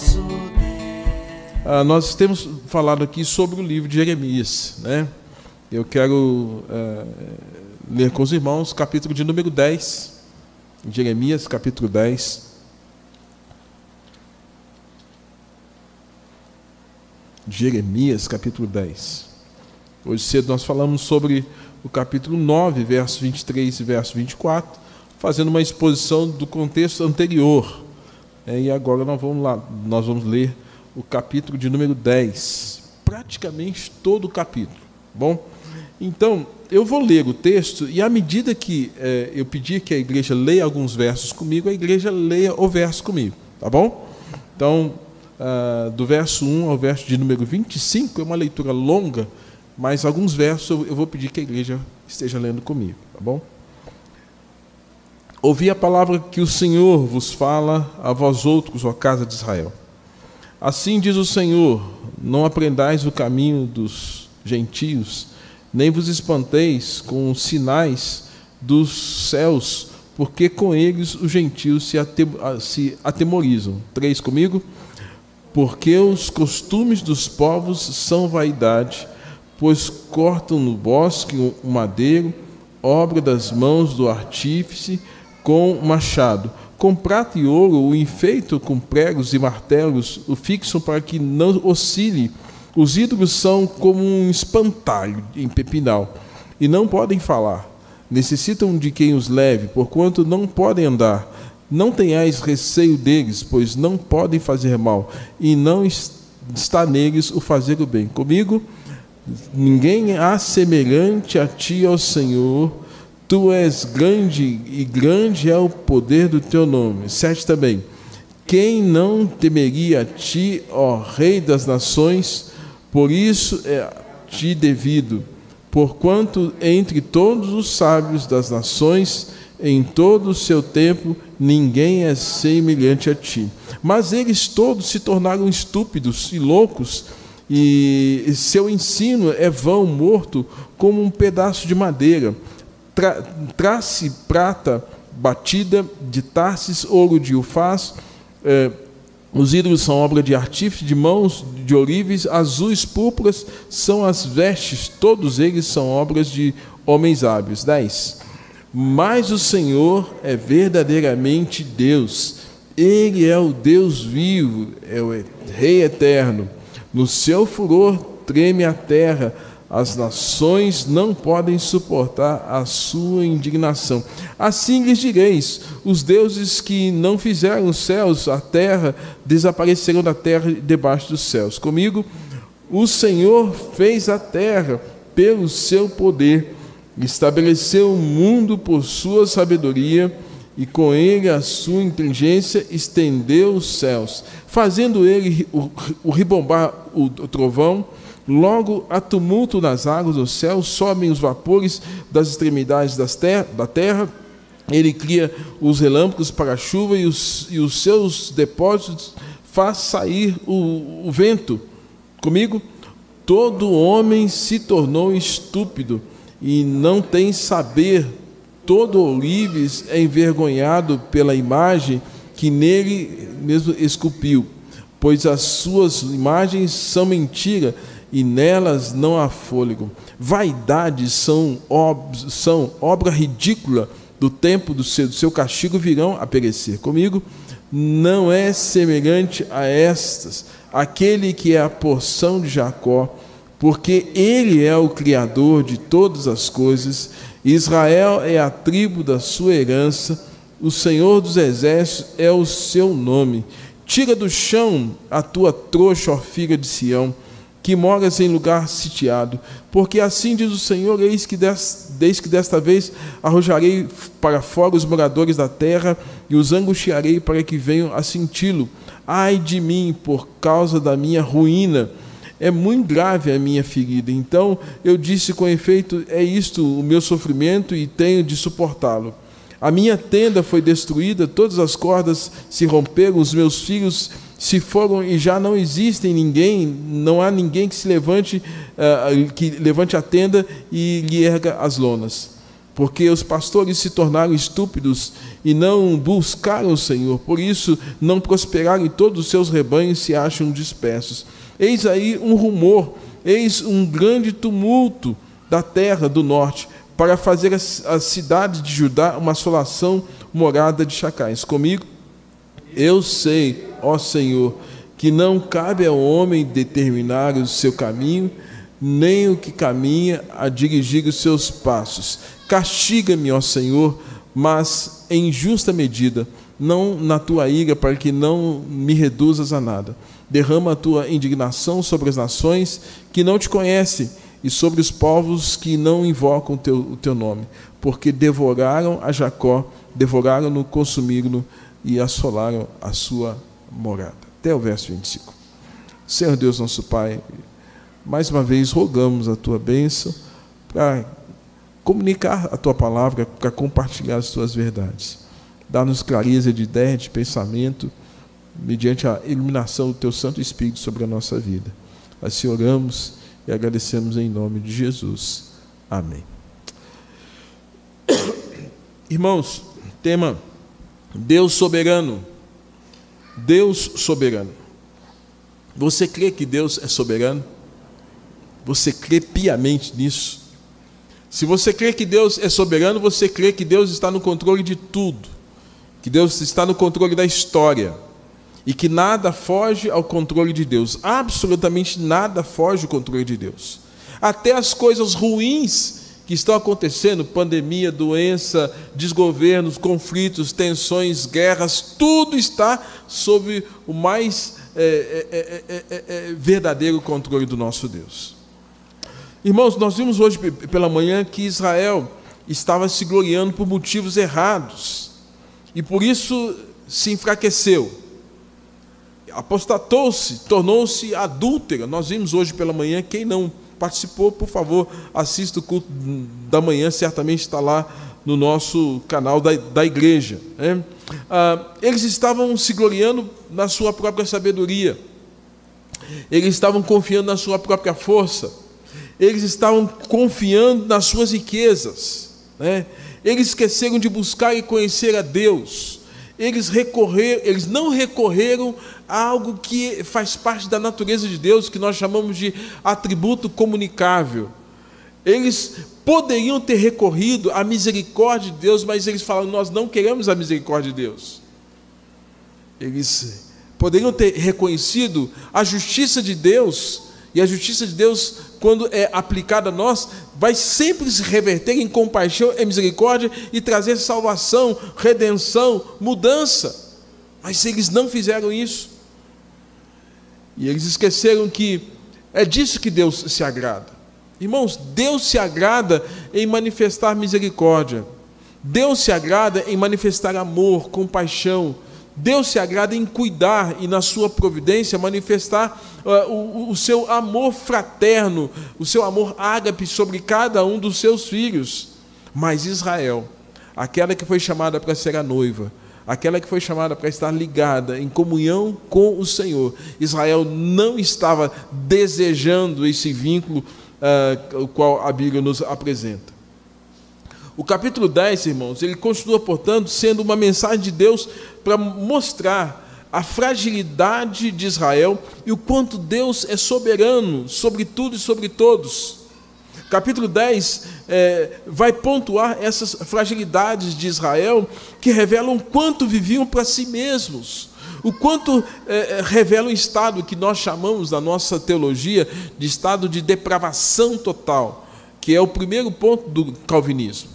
nosso Deus. Nós temos falado aqui sobre o livro de Jeremias, né? Eu quero ler com os irmãos capítulo de número 10, Jeremias capítulo 10. Jeremias capítulo 10. Hoje cedo nós falamos sobre o capítulo 9, verso 23 e verso 24, fazendo uma exposição do contexto anterior. E agora nós vamos ler o capítulo de número 10, praticamente todo o capítulo. Bom, então eu vou ler o texto e à medida que eu pedir que a igreja leia alguns versos comigo, a igreja leia o verso comigo, tá bom? Então, do verso 1 ao verso de número 25, é uma leitura longa, mas alguns versos eu vou pedir que a igreja esteja lendo comigo, tá bom? Ouvi a palavra que o Senhor vos fala a vós outros, ó casa de Israel. Assim diz o Senhor, não aprendais o caminho dos gentios, nem vos espanteis com os sinais dos céus, porque com eles os gentios se atemorizam. 3 comigo. Porque os costumes dos povos são vaidade, pois cortam no bosque o madeiro, obra das mãos do artífice, com machado. Com prata e ouro o enfeitam com pregos e martelos, o fixam para que não oscile. Os ídolos são como um espantalho em pepinal, e não podem falar. Necessitam de quem os leve, porquanto não podem andar. Não tenhais receio deles, pois não podem fazer mal, e não está neles o fazer o bem. Comigo, ninguém há semelhante a ti, ó Senhor. Tu és grande, e grande é o poder do teu nome. 7 também. Quem não temeria a ti, ó Rei das nações? Por isso é a ti devido, porquanto entre todos os sábios das nações, em todo o seu tempo, ninguém é semelhante a ti. Mas eles todos se tornaram estúpidos e loucos, e seu ensino é vão, morto, como um pedaço de madeira. Trace prata batida de Tarsis, ouro de Ufaz. Os ídolos são obra de artífice, de mãos de ourives, azuis, púrpuras são as vestes, todos eles são obras de homens hábeis. 10. Mas o Senhor é verdadeiramente Deus, Ele é o Deus vivo, é o Rei eterno. No seu furor treme a terra, as nações não podem suportar a sua indignação. Assim lhes direis: os deuses que não fizeram os céus, a terra, desaparecerão da terra debaixo dos céus. Comigo, o Senhor fez a terra pelo seu poder, estabeleceu o mundo por sua sabedoria, e com ele a sua inteligência estendeu os céus, fazendo ele o ribombar o trovão. Logo há tumulto nas águas do céu, sobem os vapores das extremidades da terra. Ele cria os relâmpagos para a chuva, e os seus depósitos faz sair o vento. Comigo, todo homem se tornou estúpido e não tem saber. Todo ourives é envergonhado pela imagem que nele mesmo esculpiu, pois as suas imagens são mentira, e nelas não há fôlego. Vaidades são obra ridícula. Do tempo do seu castigo virão a perecer. Comigo, não é semelhante a estas aquele que é a porção de Jacó, porque ele é o Criador de todas as coisas. Israel é a tribo da sua herança, o Senhor dos exércitos é o seu nome. Tira do chão a tua trouxa, ó filha de Sião, que moras em lugar sitiado, porque assim diz o Senhor: eis que desta vez arrojarei para fora os moradores da terra, e os angustiarei para que venham a senti-lo. Ai de mim, por causa da minha ruína, é muito grave a minha ferida. Então eu disse com efeito: é isto o meu sofrimento, e tenho de suportá-lo. A minha tenda foi destruída, todas as cordas se romperam, os meus filhos se foram e já não existem ninguém, não há ninguém que levante a tenda e lhe erga as lonas. porque os pastores se tornaram estúpidos e não buscaram o Senhor, por isso não prosperaram e todos os seus rebanhos se acham dispersos. Eis aí um rumor, eis um grande tumulto da terra do norte, para fazer a cidade de Judá uma assolação, morada de chacais. Comigo, eu sei, ó Senhor, que não cabe ao homem determinar o seu caminho, nem o que caminha a dirigir os seus passos. Castiga-me, ó Senhor, mas em justa medida, não na tua ira, para que não me reduzas a nada. Derrama a tua indignação sobre as nações que não te conhecem e sobre os povos que não invocam o teu nome, porque devoraram a Jacó, devoraram-no, consumiram-no e assolaram a sua morada. Até o verso 25. Senhor Deus, nosso Pai, mais uma vez rogamos a tua bênção para comunicar a tua palavra, para compartilhar as tuas verdades. Dá-nos clareza de ideia, de pensamento, mediante a iluminação do teu Santo Espírito sobre a nossa vida. Assim oramos e agradecemos em nome de Jesus. Amém. Irmãos, tema: Deus soberano. Deus soberano. Você crê que Deus é soberano? Você crê piamente nisso? Se você crê que Deus é soberano, você crê que Deus está no controle de tudo, que Deus está no controle da história, e que nada foge ao controle de Deus. Absolutamente nada foge ao controle de Deus. Até as coisas ruins que estão acontecendo, pandemia, doença, desgovernos, conflitos, tensões, guerras, tudo está sob o mais verdadeiro controle do nosso Deus. Irmãos, nós vimos hoje pela manhã que Israel estava se gloriando por motivos errados, e por isso se enfraqueceu, apostatou-se, tornou-se adúltera. Nós vimos hoje pela manhã. Quem não participou, por favor, assista o culto da manhã, certamente está lá no nosso canal da igreja. Eles estavam se gloriando na sua própria sabedoria, eles estavam confiando na sua própria força, eles estavam confiando nas suas riquezas, Eles esqueceram de buscar e conhecer a Deus. Eles não recorreram a algo que faz parte da natureza de Deus, que nós chamamos de atributo comunicável. Eles poderiam ter recorrido à misericórdia de Deus, mas eles falaram: nós não queremos a misericórdia de Deus. Eles poderiam ter reconhecido a justiça de Deus, e a justiça de Deus, quando é aplicada a nós, vai sempre se reverter em compaixão e misericórdia e trazer salvação, redenção, mudança. Mas eles não fizeram isso. E eles esqueceram que é disso que Deus se agrada. Irmãos, Deus se agrada em manifestar misericórdia. Deus se agrada em manifestar amor, compaixão. Deus se agrada em cuidar e, na sua providência, manifestar o seu amor fraterno, o seu amor ágape sobre cada um dos seus filhos. Mas Israel, aquela que foi chamada para ser a noiva, aquela que foi chamada para estar ligada em comunhão com o Senhor, Israel não estava desejando esse vínculo o qual a Bíblia nos apresenta. O capítulo 10, irmãos, ele continua, portanto, sendo uma mensagem de Deus para mostrar a fragilidade de Israel e o quanto Deus é soberano sobre tudo e sobre todos. Capítulo 10 vai pontuar essas fragilidades de Israel, que revelam o quanto viviam para si mesmos, o quanto revela um estado que nós chamamos, na nossa teologia, de estado de depravação total, que é o primeiro ponto do calvinismo.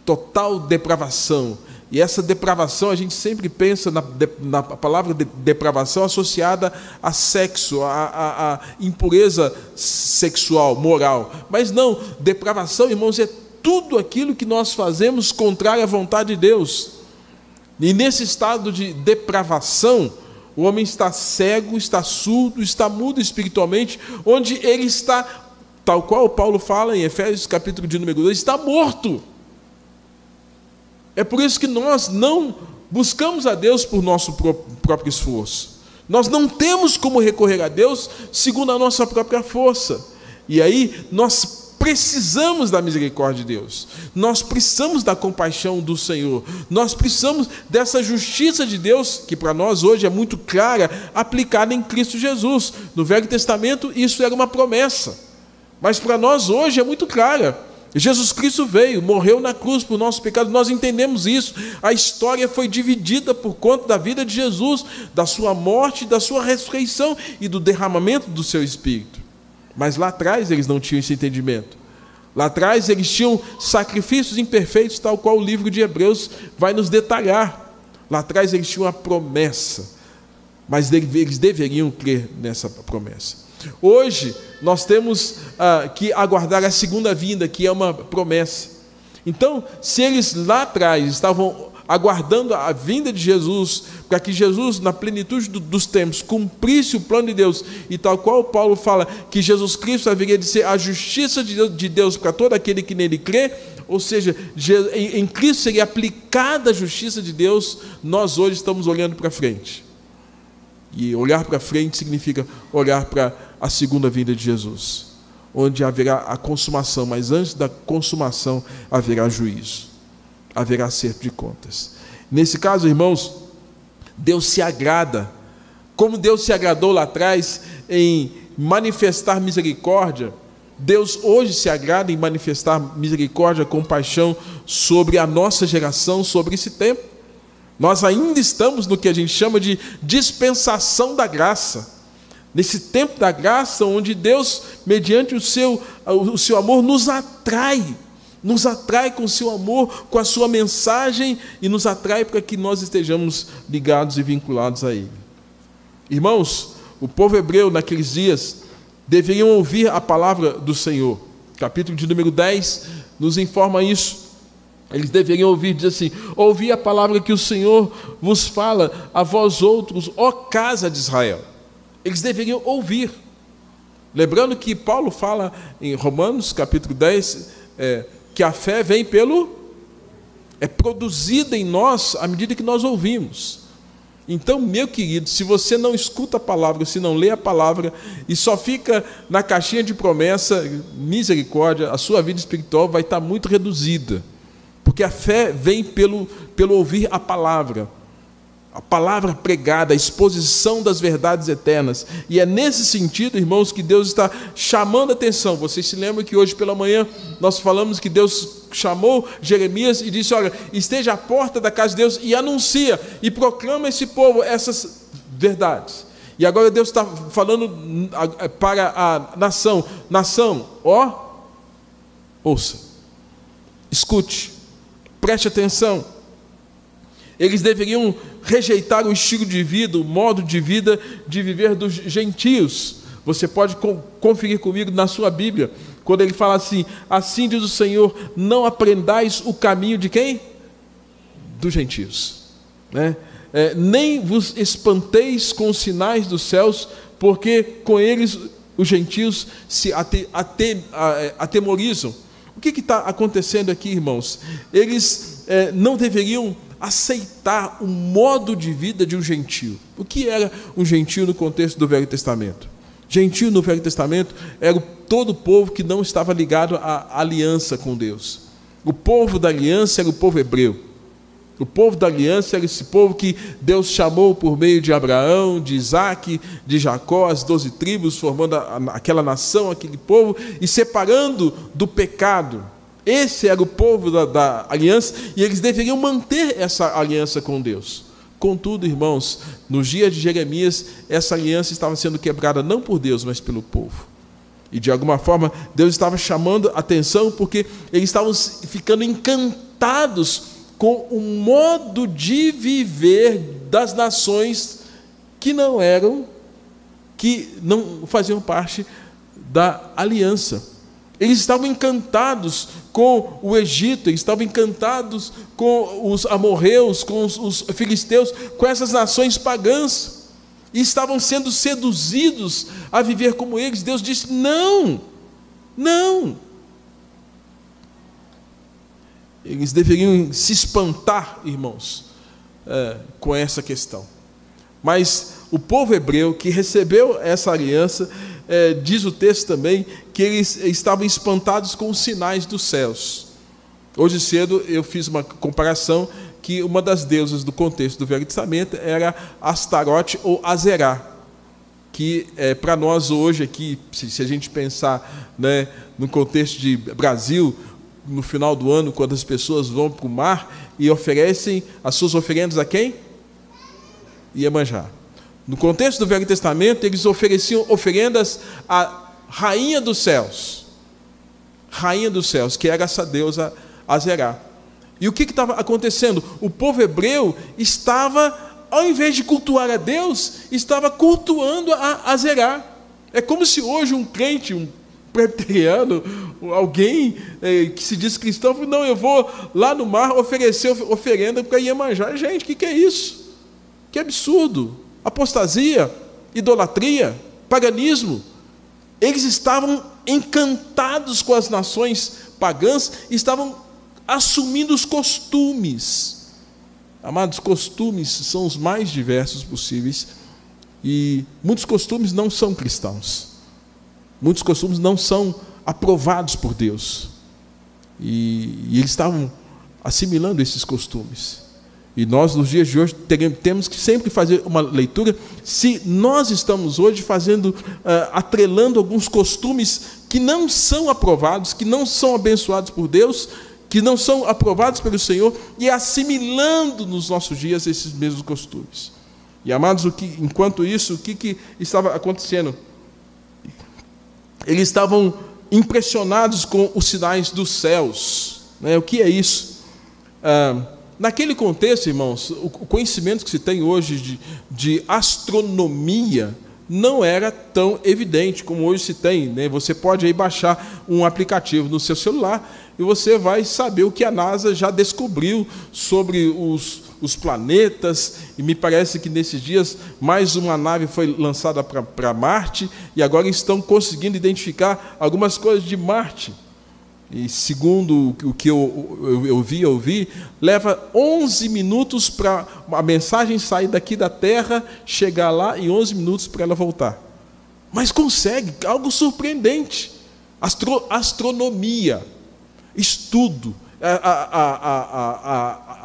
Total depravação. E essa depravação, a gente sempre pensa na palavra depravação associada a sexo, a impureza sexual, moral. Mas não, depravação, irmãos, é tudo aquilo que nós fazemos contrário à vontade de Deus. E nesse estado de depravação, o homem está cego, está surdo, está mudo espiritualmente, onde ele está, tal qual Paulo fala em Efésios capítulo de número 2, está morto. É por isso que nós não buscamos a Deus por nosso próprio esforço. Nós não temos como recorrer a Deus segundo a nossa própria força. E aí nós precisamos da misericórdia de Deus, nós precisamos da compaixão do Senhor, nós precisamos dessa justiça de Deus, que para nós hoje é muito clara, aplicada em Cristo Jesus. No Velho Testamento isso era uma promessa, mas para nós hoje é muito clara. Jesus Cristo veio, morreu na cruz por nossos pecados, nós entendemos isso. A história foi dividida por conta da vida de Jesus, da sua morte, da sua ressurreição e do derramamento do seu Espírito. Mas lá atrás eles não tinham esse entendimento. Lá atrás eles tinham sacrifícios imperfeitos, tal qual o livro de Hebreus vai nos detalhar. Lá atrás eles tinham uma promessa, mas eles deveriam crer nessa promessa. Hoje nós temos que aguardar a segunda vinda, que é uma promessa. Então, se eles lá atrás estavam aguardando a vinda de Jesus, para que Jesus, na plenitude dos tempos, cumprisse o plano de Deus, e tal qual Paulo fala que Jesus Cristo haveria de ser a justiça de Deus para todo aquele que nele crê, ou seja, em Cristo seria aplicada a justiça de Deus, nós hoje estamos olhando para frente. E olhar para frente significa olhar para a segunda vinda de Jesus, onde haverá a consumação, mas antes da consumação haverá juízo, haverá acerto de contas. Nesse caso, irmãos, Deus se agrada, como Deus se agradou lá atrás em manifestar misericórdia, Deus hoje se agrada em manifestar misericórdia, compaixão sobre a nossa geração, sobre esse tempo. Nós ainda estamos no que a gente chama de dispensação da graça. Nesse tempo da graça, onde Deus, mediante o seu amor, nos atrai com o seu amor, com a sua mensagem, e nos atrai para que nós estejamos ligados e vinculados a Ele. Irmãos, o povo hebreu naqueles dias deveriam ouvir a palavra do Senhor. O capítulo de número 10 nos informa isso. Eles deveriam ouvir, diz assim: ouvi a palavra que o Senhor vos fala a vós outros, ó casa de Israel. Eles deveriam ouvir. Lembrando que Paulo fala em Romanos, capítulo 10, que a fé vem é produzida em nós à medida que nós ouvimos. Então, meu querido, se você não escuta a palavra, se não lê a palavra, e só fica na caixinha de promessa, misericórdia, a sua vida espiritual vai estar muito reduzida. Porque a fé vem pelo ouvir a palavra pregada, a exposição das verdades eternas. E é nesse sentido, irmãos, que Deus está chamando a atenção. Vocês se lembram que hoje pela manhã nós falamos que Deus chamou Jeremias e disse: olha, esteja à porta da casa de Deus e anuncia e proclama a esse povo essas verdades. E agora Deus está falando para a nação, ouça, escute, preste atenção. Eles deveriam rejeitar o estilo de vida, o modo de vida de viver dos gentios. Você pode conferir comigo na sua Bíblia, quando ele fala assim: assim diz o Senhor, não aprendais o caminho de quem? Dos gentios, né? Nem vos espanteis com os sinais dos céus, porque com eles os gentios se atemorizam. O que está acontecendo aqui, irmãos? Eles não deveriam aceitar o modo de vida de um gentio. O que era um gentio no contexto do Velho Testamento? Gentio no Velho Testamento era todo o povo que não estava ligado à aliança com Deus. O povo da aliança era o povo hebreu. O povo da aliança era esse povo que Deus chamou por meio de Abraão, de Isaac, de Jacó, as 12 tribos, formando aquela nação, aquele povo, e separando do pecado. Esse era o povo da aliança, e eles deveriam manter essa aliança com Deus. Contudo, irmãos, nos dias de Jeremias, essa aliança estava sendo quebrada não por Deus, mas pelo povo. E de alguma forma, Deus estava chamando a atenção, porque eles estavam ficando encantados com o modo de viver das nações que não faziam parte da aliança. Eles estavam encantados com o Egito, eles estavam encantados com os amorreus, com os filisteus, com essas nações pagãs, e estavam sendo seduzidos a viver como eles. Deus disse: não. Eles deveriam se espantar, irmãos, com essa questão. Mas o povo hebreu que recebeu essa aliança, diz o texto também, que eles estavam espantados com os sinais dos céus. Hoje cedo eu fiz uma comparação que uma das deusas do contexto do Velho Testamento era Astarote ou Azerá, que para nós hoje aqui, se a gente pensar, né, no contexto de Brasil, no final do ano, quando as pessoas vão para o mar e oferecem as suas oferendas a quem? Iemanjá. No contexto do Velho Testamento, eles ofereciam oferendas à Rainha dos Céus. Rainha dos Céus, que era essa deusa Azerá. E o que estava acontecendo? O povo hebreu estava, ao invés de cultuar a Deus, estava cultuando a Azerá. É como se hoje um crente, um presbiteriano, alguém que se diz cristão, não, eu vou lá no mar oferecer oferenda para Iemanjá. Gente, o que é isso? Que absurdo! Apostasia, idolatria, paganismo. Eles estavam encantados com as nações pagãs, estavam assumindo os costumes. Amados, costumes são os mais diversos possíveis, e muitos costumes não são cristãos. Muitos costumes não são aprovados por Deus. E eles estavam assimilando esses costumes. E nós, nos dias de hoje, temos que sempre fazer uma leitura se nós estamos hoje atrelando alguns costumes que não são aprovados, que não são abençoados por Deus, que não são aprovados pelo Senhor, e assimilando nos nossos dias esses mesmos costumes. E, amados, enquanto isso, o que estava acontecendo? Eles estavam impressionados com os sinais dos céus. O que é isso? Naquele contexto, irmãos, o conhecimento que se tem hoje de astronomia não era tão evidente como hoje se tem, né? Você pode aí baixar um aplicativo no seu celular e você vai saber o que a NASA já descobriu sobre os planetas, e me parece que nesses dias mais uma nave foi lançada para Marte, e agora estão conseguindo identificar algumas coisas de Marte. E segundo o que eu vi, leva 11 minutos para a mensagem sair daqui da Terra, chegar lá, e 11 minutos para ela voltar. Mas consegue, algo surpreendente. Astronomia, estudo.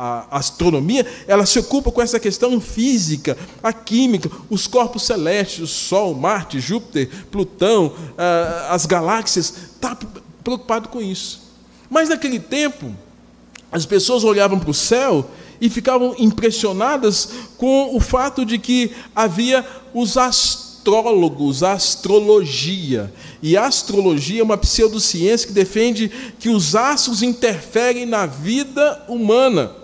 A astronomia, ela se ocupa com essa questão física, a química, os corpos celestes, o Sol, Marte, Júpiter, Plutão, as galáxias, está preocupado com isso. Mas naquele tempo, as pessoas olhavam para o céu e ficavam impressionadas com o fato de que havia os astrólogos, a astrologia. E a astrologia é uma pseudociência que defende que os astros interferem na vida humana,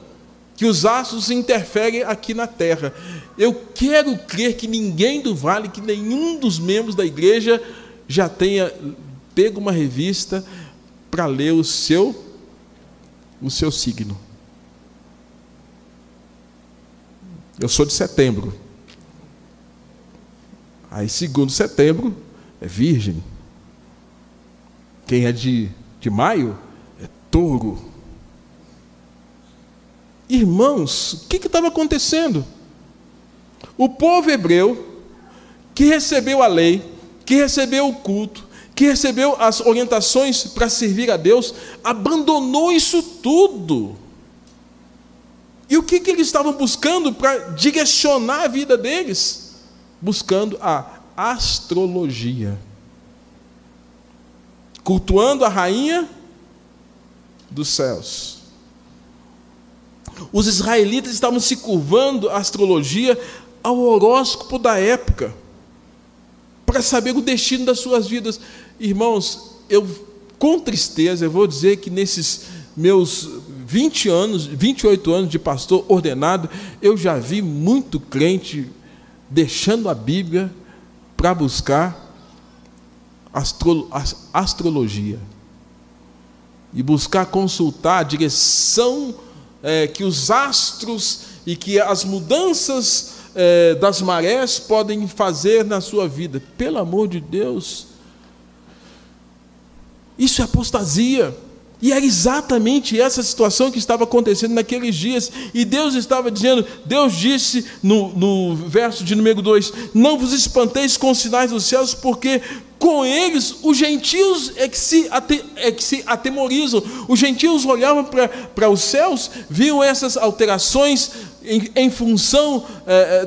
que os astros interferem aqui na Terra. Eu quero crer que ninguém do Vale, que nenhum dos membros da igreja já tenha pega uma revista para ler o seu signo. Eu sou de setembro. Aí, segundo setembro, é virgem. Quem é de maio, é touro. Irmãos, o que estava acontecendo? O povo hebreu, que recebeu a lei, que recebeu o culto, que recebeu as orientações para servir a Deus, abandonou isso tudo. E o que eles estavam buscando para direcionar a vida deles? Buscando a astrologia. Cultuando a rainha dos céus. Os israelitas estavam se curvando à astrologia, ao horóscopo da época, para saber o destino das suas vidas. Irmãos, com tristeza, eu vou dizer que nesses meus 28 anos de pastor ordenado, eu já vi muito crente deixando a Bíblia para buscar astrologia e buscar consultar a direção que os astros e que as mudanças das marés podem fazer na sua vida. Pelo amor de Deus, isso é apostasia. E era exatamente essa situação que estava acontecendo naqueles dias. E Deus estava dizendo, Deus disse no verso de número 2, não vos espanteis com os sinais dos céus, porque com eles os gentios é que se atemorizam. Os gentios olhavam para os céus, viam essas alterações em função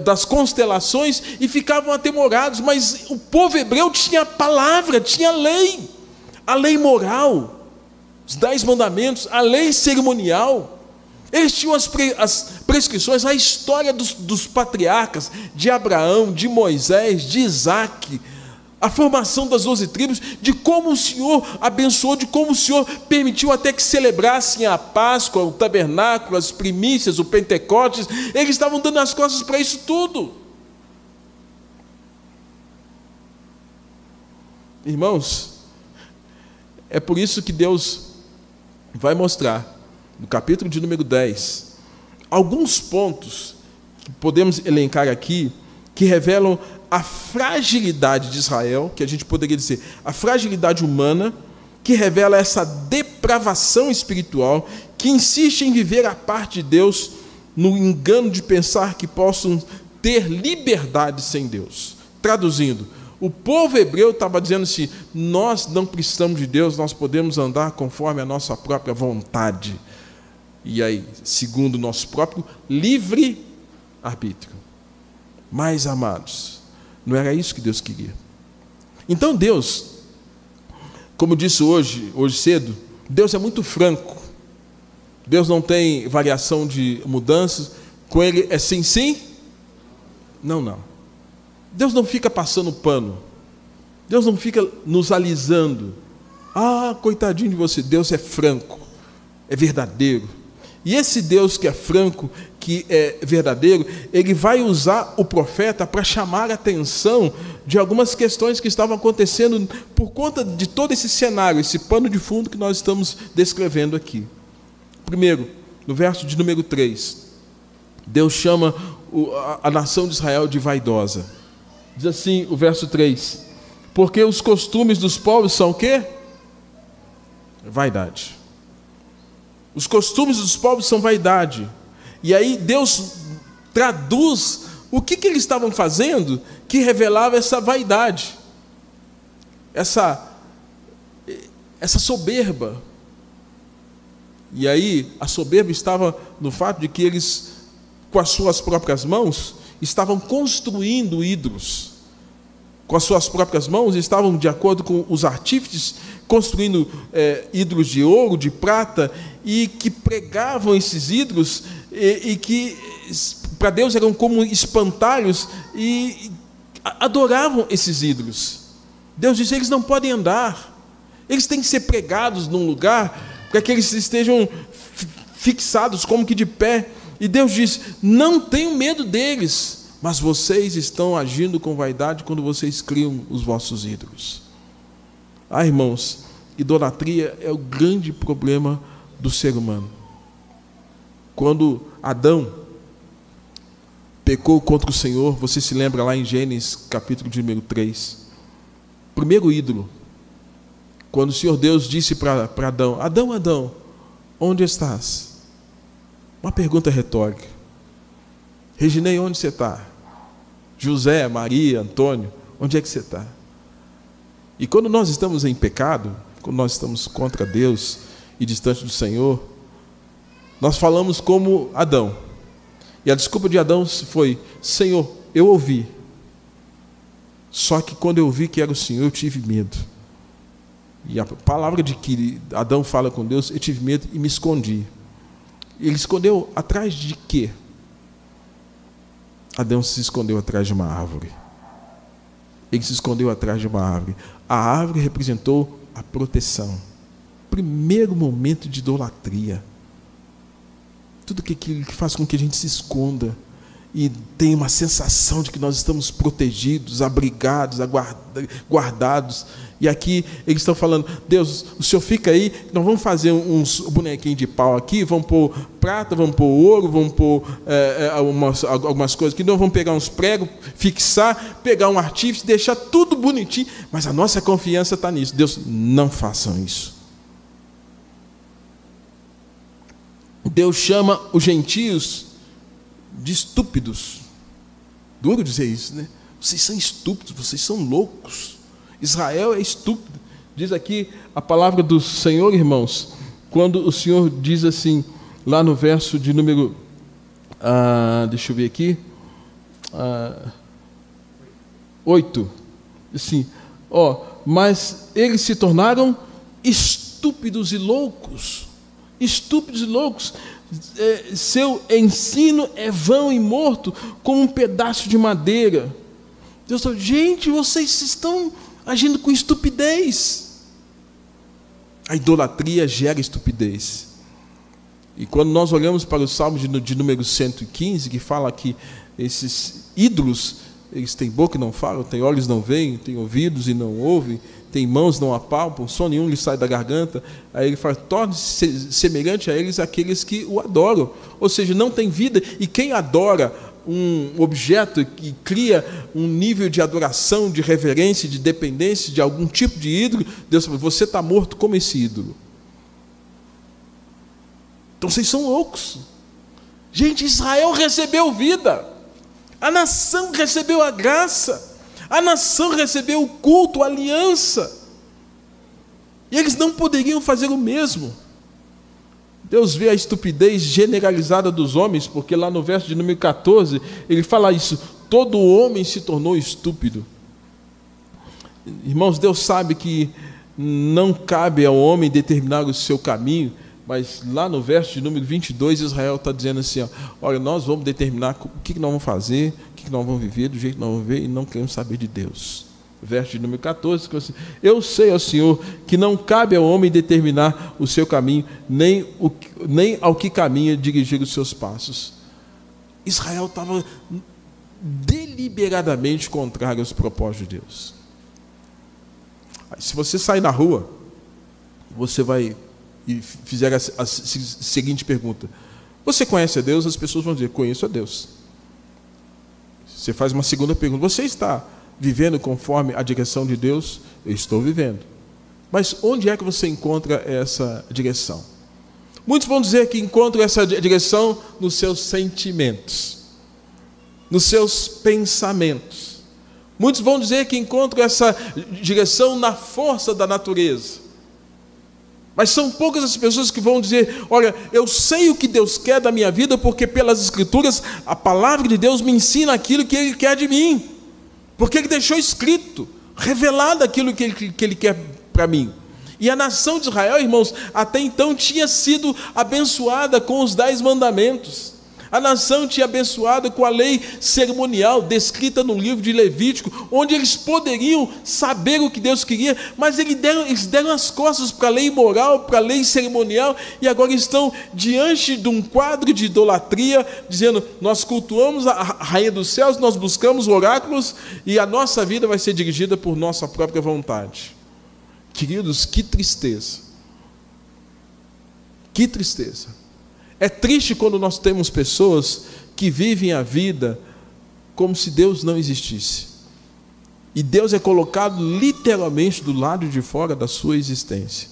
das constelações e ficavam atemorados. Mas o povo hebreu tinha a palavra, tinha a lei moral, os 10 mandamentos, a lei cerimonial. Eles tinham as prescrições, a história dos patriarcas, de Abraão, de Moisés, de Isaac, a formação das 12 tribos, de como o Senhor abençoou, de como o Senhor permitiu até que celebrassem a Páscoa, o tabernáculo, as primícias, o Pentecostes. Eles estavam dando as costas para isso tudo. Irmãos, é por isso que Deus vai mostrar, no capítulo de número 10, alguns pontos que podemos elencar aqui, que revelam a fragilidade de Israel, que a gente poderia dizer, a fragilidade humana, que revela essa depravação espiritual, que insiste em viver a parte de Deus, no engano de pensar que possam ter liberdade sem Deus. Traduzindo, o povo hebreu estava dizendo assim, nós não precisamos de Deus, nós podemos andar conforme a nossa própria vontade. E aí, segundo o nosso próprio livre arbítrio. Mas, amados, não era isso que Deus queria. Então Deus, como disse hoje cedo, Deus é muito franco. Deus não tem variação de mudanças. Com Ele é sim, sim? Não, não. Deus não fica passando pano. Deus não fica nos alisando. Ah, coitadinho de você. Deus é franco, é verdadeiro. E esse Deus que é franco, que é verdadeiro, Ele vai usar o profeta para chamar a atenção de algumas questões que estavam acontecendo por conta de todo esse cenário, esse pano de fundo que nós estamos descrevendo aqui. Primeiro, no verso de número 3, Deus chama a nação de Israel de vaidosa. Diz assim o verso 3, porque os costumes dos povos são o quê? Vaidade. Os costumes dos povos são vaidade. E aí Deus traduz o que eles estavam fazendo que revelava essa vaidade, essa soberba. E aí a soberba estava no fato de que eles, com as suas próprias mãos, estavam construindo ídolos. Com as suas próprias mãos, estavam, de acordo com os artífices, construindo ídolos de ouro, de prata, e que pregavam esses ídolos, e que para Deus eram como espantalhos, e adoravam esses ídolos. Deus disse, eles não podem andar, eles têm que ser pregados num lugar, para que eles estejam fixados como que de pé. E Deus diz, não tenham medo deles, mas vocês estão agindo com vaidade quando vocês criam os vossos ídolos. Ah, irmãos, idolatria é o grande problema do ser humano. Quando Adão pecou contra o Senhor, você se lembra lá em Gênesis, capítulo de número 3, primeiro ídolo, quando o Senhor Deus disse para Adão, Adão, Adão, onde estás? Uma pergunta retórica. Reginei, onde você está? José, Maria, Antônio, onde é que você está? E quando nós estamos em pecado, quando nós estamos contra Deus e distante do Senhor, nós falamos como Adão. E a desculpa de Adão foi, Senhor, eu ouvi. Só que quando eu ouvi que era o Senhor, eu tive medo. E a palavra de que Adão fala com Deus, eu tive medo e me escondi. Ele escondeu atrás de quê? Adão se escondeu atrás de uma árvore. Ele se escondeu atrás de uma árvore. A árvore representou a proteção. Primeiro momento de idolatria. Tudo que faz com que a gente se esconda e tenha uma sensação de que nós estamos protegidos, abrigados, guardados. E aqui eles estão falando, Deus, o Senhor fica aí, nós vamos fazer uns bonequinhos de pau aqui, vamos pôr prata, vamos pôr ouro, vamos pôr algumas coisas aqui, nós vamos pegar uns pregos, fixar, pegar um artífice, deixar tudo bonitinho, mas a nossa confiança está nisso. Deus, não façam isso. Deus chama os gentios de estúpidos. Duro dizer isso, né? Vocês são estúpidos, vocês são loucos. Israel é estúpido. Diz aqui a palavra do Senhor, irmãos, quando o Senhor diz assim, lá no verso de número, deixa eu ver aqui, 8, assim, mas eles se tornaram estúpidos e loucos. Estúpidos e loucos. Seu ensino é vão e morto, como um pedaço de madeira. Deus fala, gente, vocês estão agindo com estupidez. A idolatria gera estupidez. E quando nós olhamos para o Salmo de número 115, que fala que esses ídolos, eles têm boca e não falam, têm olhos e não veem, têm ouvidos e não ouvem, têm mãos e não apalpam, som nenhum lhe sai da garganta. Aí ele fala, torne-se semelhante a eles aqueles que o adoram. Ou seja, não tem vida. E quem adora um objeto que cria um nível de adoração, de reverência, de dependência de algum tipo de ídolo, Deus fala, você está morto como esse ídolo. Então vocês são loucos. Gente, Israel recebeu vida. A nação recebeu a graça. A nação recebeu o culto, a aliança. E eles não poderiam fazer o mesmo. Deus vê a estupidez generalizada dos homens, porque lá no verso de número 14, ele fala isso, todo homem se tornou estúpido. Irmãos, Deus sabe que não cabe ao homem determinar o seu caminho, mas lá no verso de número 22, Israel está dizendo assim, olha, nós vamos determinar o que nós vamos fazer, o que nós vamos viver, do jeito que nós vamos viver, e não queremos saber de Deus. Verso de número 14, assim, eu sei, ó Senhor, que não cabe ao homem determinar o seu caminho, nem ao que caminha dirigir os seus passos. Israel estava deliberadamente contrário aos propósitos de Deus. Se você sair na rua, você vai e fizer a seguinte pergunta, você conhece a Deus? As pessoas vão dizer, conheço a Deus. Você faz uma segunda pergunta, você está vivendo conforme a direção de Deus? Eu estou vivendo. Mas onde é que você encontra essa direção? Muitos vão dizer que encontram essa direção nos seus sentimentos, nos seus pensamentos. Muitos vão dizer que encontram essa direção na força da natureza. Mas são poucas as pessoas que vão dizer, olha, eu sei o que Deus quer da minha vida, porque pelas Escrituras, a palavra de Deus me ensina aquilo que Ele quer de mim. Porque Ele deixou escrito, revelado aquilo que Ele quer para mim. E a nação de Israel, irmãos, até então tinha sido abençoada com os 10 mandamentos. A nação tinha abençoado com a lei cerimonial, descrita no livro de Levítico, onde eles poderiam saber o que Deus queria, mas eles deram as costas para a lei moral, para a lei cerimonial, e agora estão diante de um quadro de idolatria, dizendo, nós cultuamos a Rainha dos Céus, nós buscamos oráculos, e a nossa vida vai ser dirigida por nossa própria vontade. Queridos, que tristeza. Que tristeza. É triste quando nós temos pessoas que vivem a vida como se Deus não existisse. E Deus é colocado literalmente do lado de fora da sua existência.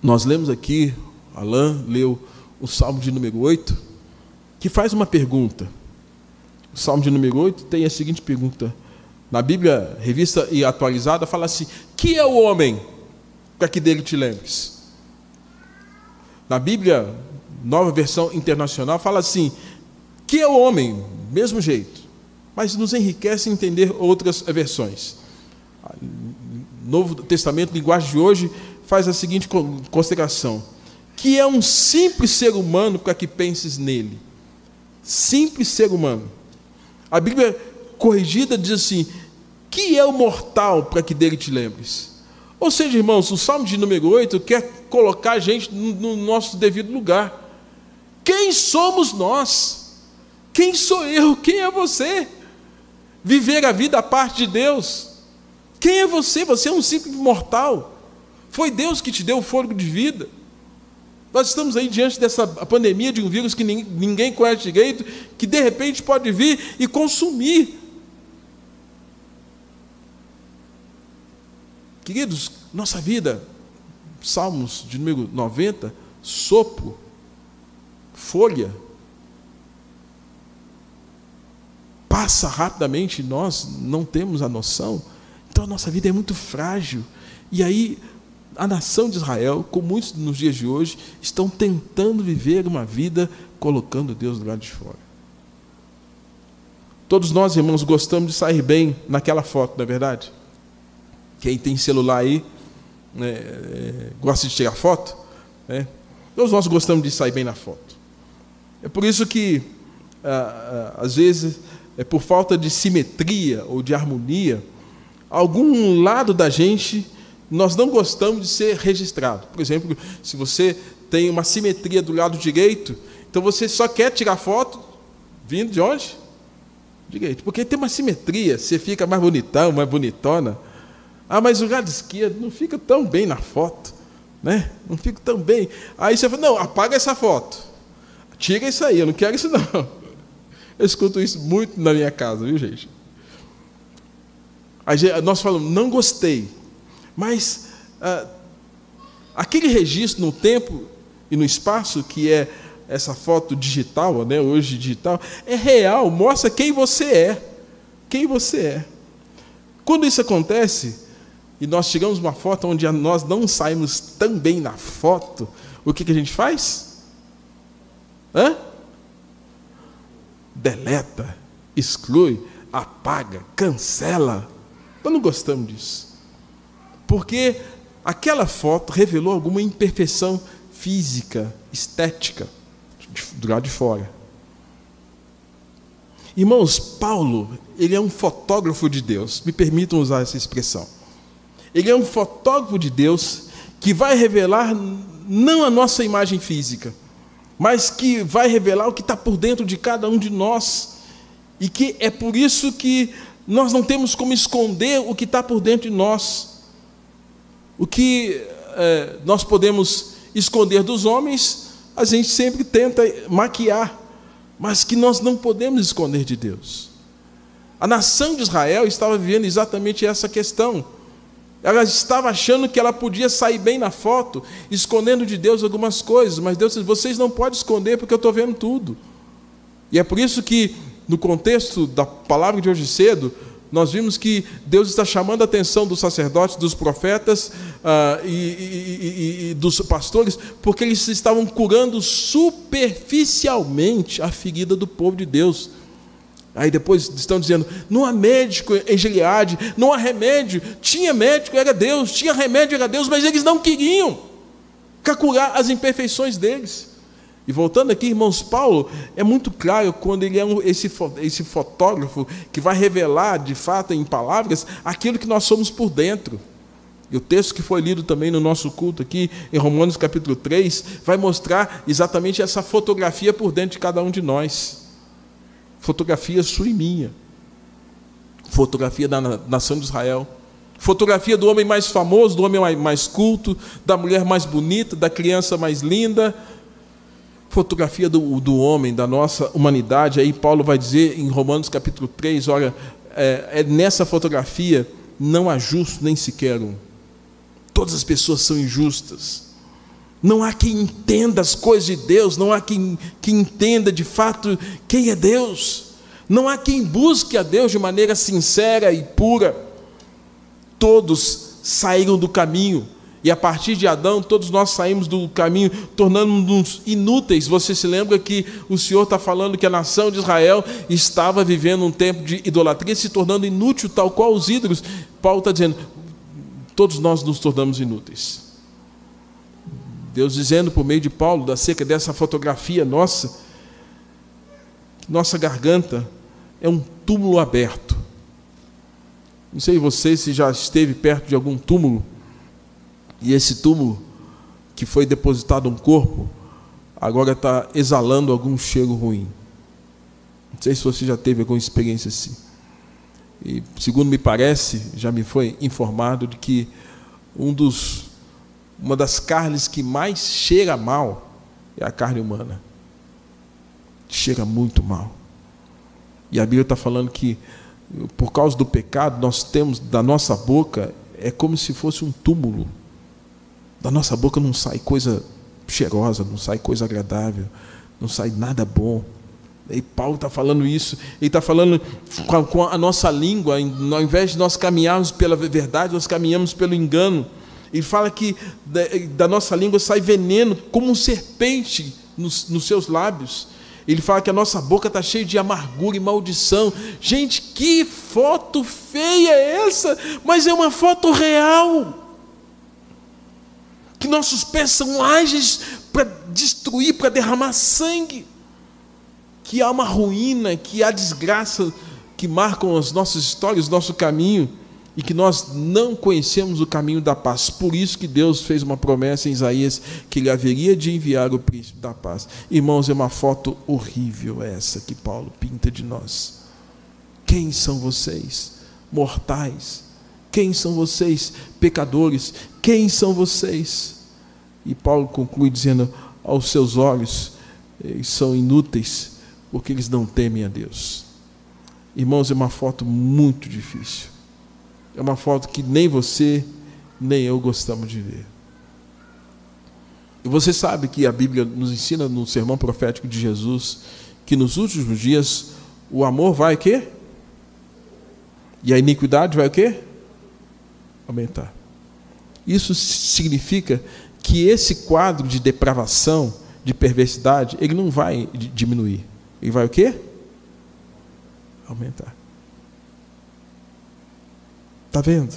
Nós lemos aqui, Alain leu o Salmo de número 8, que faz uma pergunta. O Salmo de número 8 tem a seguinte pergunta. Na Bíblia, revista e atualizada, fala assim, que é o homem para que dele te lembres? Na Bíblia, nova versão internacional, fala assim, que é o homem, mesmo jeito, mas nos enriquece entender outras versões. Novo Testamento, linguagem de hoje, faz a seguinte consideração, que é um simples ser humano para que penses nele. Simples ser humano. A Bíblia corrigida diz assim, que é o mortal para que dele te lembres? Ou seja, irmãos, o Salmo de número 8 quer colocar a gente no nosso devido lugar. Quem somos nós? Quem sou eu? Quem é você? Viver a vida à parte de Deus. Quem é você? Você é um simples mortal. Foi Deus que te deu o fôlego de vida. Nós estamos aí diante dessa pandemia de um vírus que ninguém conhece direito, que de repente pode vir e consumir. Queridos, nossa vida, Salmos de número 90, sopro folha passa rapidamente, nós não temos a noção. Então a nossa vida é muito frágil. E aí a nação de Israel, como muitos nos dias de hoje, estão tentando viver uma vida colocando Deus do lado de fora. Todos nós, irmãos, gostamos de sair bem naquela foto, não é verdade? Quem tem celular aí, gosta de tirar foto, né? Todos nós gostamos de sair bem na foto. É por isso que, às vezes, por falta de simetria ou de harmonia, algum lado da gente, nós não gostamos de ser registrado. Por exemplo, se você tem uma simetria do lado direito, então você só quer tirar foto vindo de onde? Direito. Porque tem uma simetria, você fica mais bonitão, mais bonitona. Mas o lado esquerdo não fica tão bem na foto, né? Não fica tão bem. Aí você fala, não, apaga essa foto. Tira isso aí, eu não quero isso não. Eu escuto isso muito na minha casa, viu, gente? Aí nós falamos, não gostei. Mas aquele registro no tempo e no espaço, que é essa foto digital, né, hoje digital, é real, mostra quem você é. Quem você é. Quando isso acontece, e nós tiramos uma foto onde nós não saímos tão bem na foto, o que a gente faz? Deleta, exclui, apaga, cancela. Nós não gostamos disso. Porque aquela foto revelou alguma imperfeição física, estética, do lado de fora. Irmãos, Paulo, ele é um fotógrafo de Deus. Me permitam usar essa expressão. Ele é um fotógrafo de Deus que vai revelar não a nossa imagem física, mas que vai revelar o que está por dentro de cada um de nós. E que é por isso que nós não temos como esconder o que está por dentro de nós. O que nós podemos esconder dos homens, a gente sempre tenta maquiar, mas que nós não podemos esconder de Deus. A nação de Israel estava vivendo exatamente essa questão. Ela estava achando que ela podia sair bem na foto, escondendo de Deus algumas coisas, mas Deus disse, vocês não podem esconder porque eu estou vendo tudo. E é por isso que, no contexto da palavra de hoje cedo, nós vimos que Deus está chamando a atenção dos sacerdotes, dos profetas e dos pastores, porque eles estavam curando superficialmente a ferida do povo de Deus. Aí depois estão dizendo, não há médico em Gileade, não há remédio. Tinha médico, era Deus, tinha remédio, era Deus, mas eles não queriam curar as imperfeições deles. E voltando aqui, irmãos, Paulo é muito claro quando ele é esse fotógrafo que vai revelar, de fato, em palavras, aquilo que nós somos por dentro. E o texto que foi lido também no nosso culto aqui, em Romanos capítulo 3, vai mostrar exatamente essa fotografia por dentro de cada um de nós. Fotografia sua e minha. Fotografia da nação de Israel. Fotografia do homem mais famoso, do homem mais culto, da mulher mais bonita, da criança mais linda. Fotografia do homem, da nossa humanidade. Aí Paulo vai dizer em Romanos capítulo 3, olha, nessa fotografia não há justo nem sequer um. Todas as pessoas são injustas. Não há quem entenda as coisas de Deus, não há quem entenda de fato quem é Deus. Não há quem busque a Deus de maneira sincera e pura. Todos saíram do caminho. E a partir de Adão, todos nós saímos do caminho, tornando-nos inúteis. Você se lembra que o Senhor está falando que a nação de Israel estava vivendo um tempo de idolatria, se tornando inútil, tal qual os ídolos. Paulo está dizendo, todos nós nos tornamos inúteis. Deus dizendo por meio de Paulo, acerca dessa fotografia nossa, nossa garganta é um túmulo aberto. Não sei você se já esteve perto de algum túmulo, e esse túmulo que foi depositado um corpo, agora está exalando algum cheiro ruim. Não sei se você já teve alguma experiência assim. E, segundo me parece, já me foi informado de que uma das carnes que mais cheira mal é a carne humana. Cheira muito mal. E a Bíblia está falando que, por causa do pecado, nós temos da nossa boca, é como se fosse um túmulo. Da nossa boca não sai coisa cheirosa, não sai coisa agradável. não sai nada bom. E Paulo está falando isso, ele está falando com a nossa língua, ao invés de nós caminharmos pela verdade, nós caminhamos pelo engano. Ele fala que da nossa língua sai veneno, como um serpente nos seus lábios. Ele fala que a nossa boca está cheia de amargura e maldição. Gente, que foto feia é essa? Mas é uma foto real. Que nossos pés são ágeis para destruir, para derramar sangue. Que há uma ruína, que há desgraça que marcam as nossas histórias, o nosso caminho, e que nós não conhecemos o caminho da paz. Por isso que Deus fez uma promessa em Isaías, que Ele haveria de enviar o príncipe da paz. Irmãos, é uma foto horrível essa que Paulo pinta de nós. Quem são vocês, mortais? Quem são vocês, pecadores? Quem são vocês? E Paulo conclui dizendo, aos seus olhos, eles são inúteis, porque eles não temem a Deus. Irmãos, é uma foto muito difícil. É uma foto que nem você, nem eu gostamos de ver. E você sabe que a Bíblia nos ensina no sermão profético de Jesus, que nos últimos dias o amor vai o quê? E a iniquidade vai o quê? Aumentar. Isso significa que esse quadro de depravação, de perversidade, ele não vai diminuir. Ele vai o quê? Aumentar. Está vendo?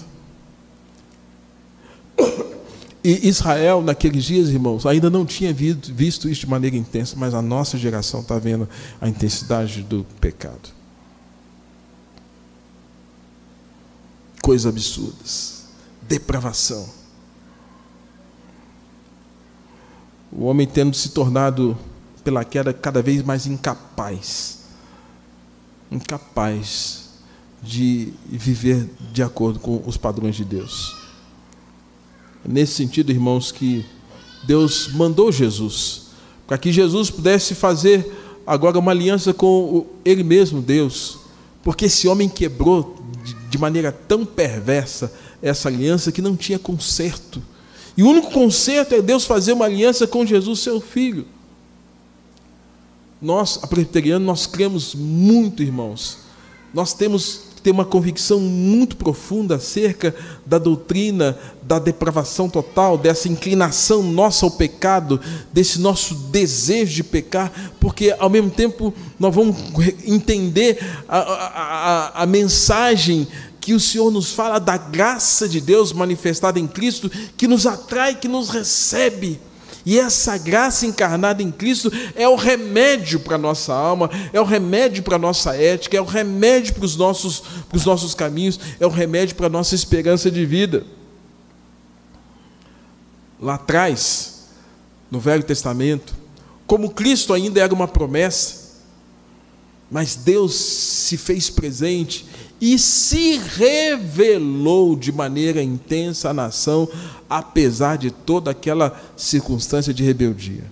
E Israel, naqueles dias, irmãos, ainda não tinha visto isso de maneira intensa, mas a nossa geração está vendo a intensidade do pecado. Coisas absurdas. Depravação. O homem tendo se tornado, pela queda, cada vez mais incapaz de viver de acordo com os padrões de Deus. Nesse sentido, irmãos, que Deus mandou Jesus, para que Jesus pudesse fazer agora uma aliança com Ele mesmo, Deus, porque esse homem quebrou de maneira tão perversa essa aliança que não tinha conserto. E o único conserto é Deus fazer uma aliança com Jesus, seu Filho. Nós, a presbiteriana, nós cremos muito, irmãos. Nós temos que ter uma convicção muito profunda acerca da doutrina da depravação total, dessa inclinação nossa ao pecado, desse nosso desejo de pecar, porque, ao mesmo tempo, nós vamos entender a mensagem que o Senhor nos fala da graça de Deus manifestada em Cristo, que nos atrai, que nos recebe. E essa graça encarnada em Cristo é o remédio para a nossa alma, é o remédio para a nossa ética, é o remédio para os nossos caminhos, é o remédio para a nossa esperança de vida. Lá atrás, no Velho Testamento, como Cristo ainda era uma promessa, mas Deus se fez presente e se revelou de maneira intensa à nação, apesar de toda aquela circunstância de rebeldia.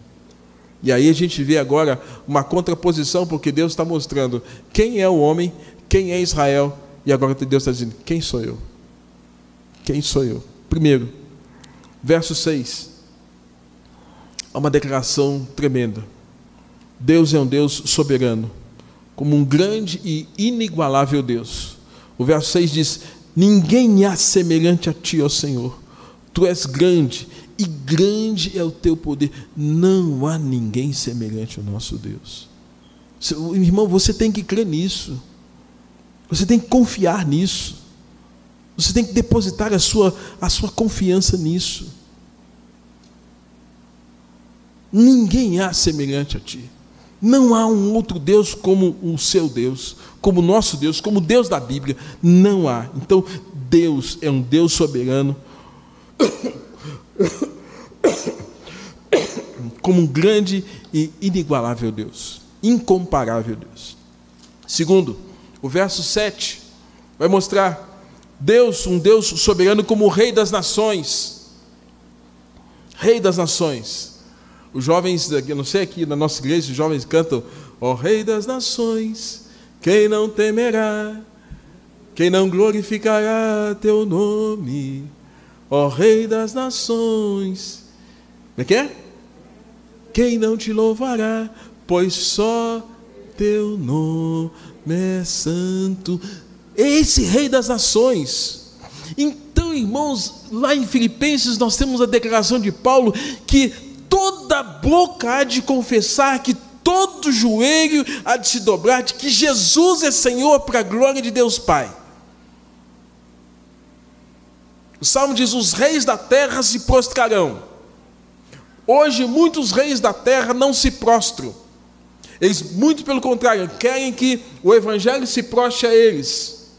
E aí a gente vê agora uma contraposição, porque Deus está mostrando quem é o homem, quem é Israel, e agora Deus está dizendo, quem sou eu? Quem sou eu? Primeiro, verso 6, há uma declaração tremenda. Deus é um Deus soberano, como um grande e inigualável Deus. O verso 6 diz, ninguém há semelhante a ti, ó Senhor. Tu és grande, e grande é o teu poder. Não há ninguém semelhante ao nosso Deus. Irmão, você tem que crer nisso. Você tem que confiar nisso. Você tem que depositar a sua confiança nisso. Ninguém há semelhante a ti. Não há um outro Deus como o seu Deus, como o nosso Deus, como o Deus da Bíblia. Não há. Então, Deus é um Deus soberano, como um grande e inigualável Deus, incomparável Deus. Segundo, o verso 7 vai mostrar Deus, um Deus soberano como o Rei das Nações. Rei das Nações. Os jovens, eu não sei, aqui na nossa igreja, os jovens cantam, ó Rei das Nações, quem não temerá, quem não glorificará teu nome, ó Rei das Nações. Como é que é? Quem não te louvará, pois só teu nome é santo. Esse Rei das Nações. Então, irmãos, lá em Filipenses nós temos a declaração de Paulo que toda boca há de confessar, que todo joelho há de se dobrar, de que Jesus é Senhor para a glória de Deus Pai. O Salmo diz: os reis da terra se prostrarão. Hoje muitos reis da terra não se prostram. Eles, muito pelo contrário, querem que o Evangelho se prostre a eles.